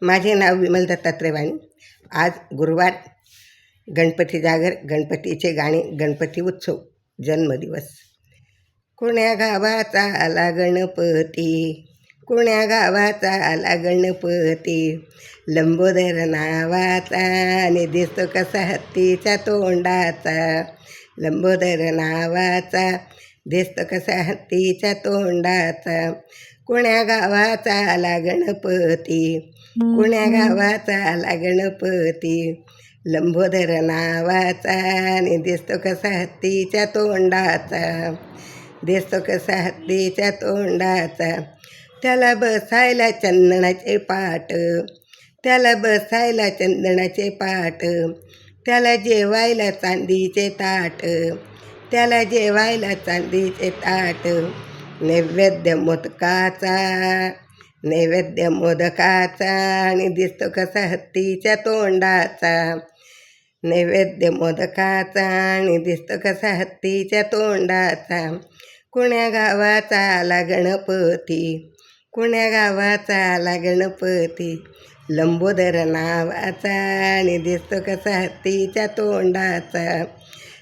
माझे नाव विमल दत्तात्रय वाणी. आज गुरुवार, गणपती जागर, गणपतीचे गाणे, गणपती उत्सव, जन्मदिवस. कोण्या गावाचा आला गणपती, कोण्या गावाचा आला गणपती, लंबोदर नावाचा आणि दिसतो कसा हत्तीच्या तोंडाचा. लंबोदर नावाचा दिसतो कसा हत्तीच्या तोंडाचा. कोण्या गावाचा आला गणपती, कोण्या गावाचा आला गणपती, लंबोदर नावाचा आणि दिसतो कसा हत्तीच्या तोंडाचा. दिसतो कसा हत्तीच्या तोंडाचा. त्याला बसायला चंदनाचे पाट, त्याला बसायला चंदनाचे पाट, त्याला जेवायला चांदीचे ताट, त्याला जेवायला चांदीचे ताट. नैवेद्य मोदकाचा, नैवेद्य मोदकाचा आणि दिसतो कसा हत्तीच्या तोंडाचा. नैवेद्य मोदकाचा आणि दिसतो कसा हत्तीच्या तोंडाचा. कोण्या गावाचा आला गणपती, कोण्या गावाचा आला गणपती, लंबोदर नावाचा आणि दिसतो कसा हत्तीच्या तोंडाचा.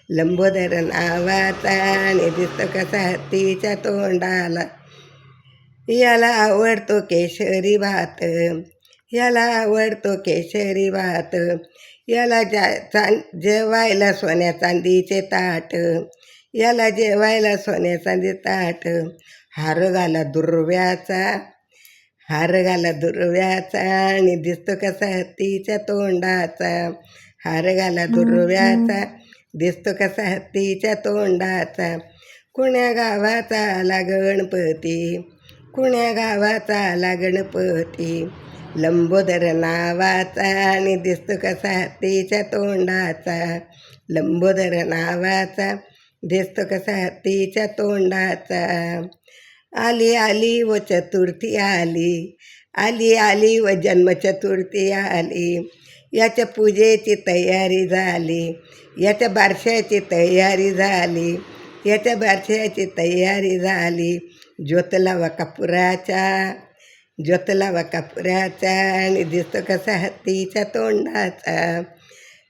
लंबोदर नावाचा आणि दिसतो कसा हत्तीच्या तोंडाला. याला आवडतो केशरी भात, याला आवडतो केशरी भात, याला जेवायला सोन्या चांदीचे ताट, याला जेवायला सोन्या चांदी ताट. हार घाला दुर्व्याचा, हार घाला दुर्व्याचा आणि दिसतो कसा हत्तीच्या तोंडाचा. हार घाला दुर्व्याचा, दिसतो कसा हत्तीच्या तोंडाचा. कोण्या गावाचा आला गणपती, कोण्या गावाचा आला गणपती, लंबोदर नावाचा आणि दिसतो कसा हत्तीच्या तोंडाचा. लंबोदर नावाचा दिसतो कसा हत्तीच्या तोंडाचा. आली आली व चतुर्थी आली, आली आली व जन्मचतुर्थी आली. याच्या पूजेची तयारी झाली, याच्या बारशाची तयारी झाली, याच्या बारशाची तयारी झाली. ज्योत लावा कपुराचा, ज्योत लावा कपुराचा आणि दिसतो कसा हत्तीच्या तोंडाचा.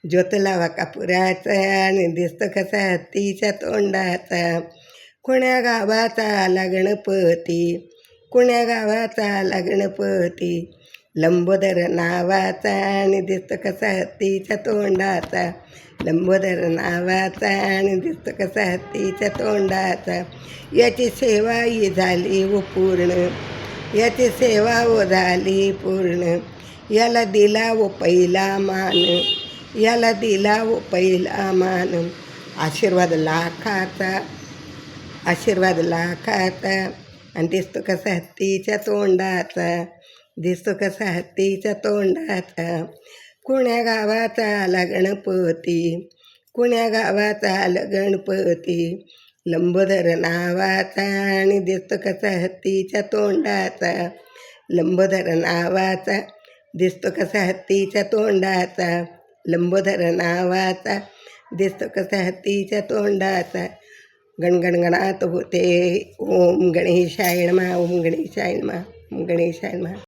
ज्योत लावा कपुराचा आणि दिसतो कसा हत्तीच्या तोंडाचा. कोण्या गावाचा आला गणपती, कोण्या गावाचा आला गणपती, लंबोदर नावाचा आणि दिसतो कसा हत्तीच्या तोंडाचा. लंबोदर नावाचा आणि दिसतो कसा हत्तीच्या तोंडाचा. याची सेवा ही झाली व पूर्ण, याची सेवा व झाली पूर्ण. याला दिला व पहिला मान, याला दिला व पहिला मान. आशीर्वाद लाखाचा, आशीर्वाद लाखाचा आणि दिसतो कसा हत्तीच्या तोंडाचा. दिसतो कसा हत्तीच्या तोंडाचा. कोण्या गावाचा आला गणपती, कोण्या गावाचा आला गणपती, लंबोदर नावाचा आणि दिसतो कसा हत्तीच्या तोंडाचा. लंबोदर नावाचा दिसतो कसा हत्तीच्या तोंडाचा. लंबोदर नावाचा दिसतो कसा हत्तीच्या तोंडाचा. गणगणगणात होते. ओम गणेशाय नमः, ओम गणेशाय नमः, ओम गणेशाय नमः.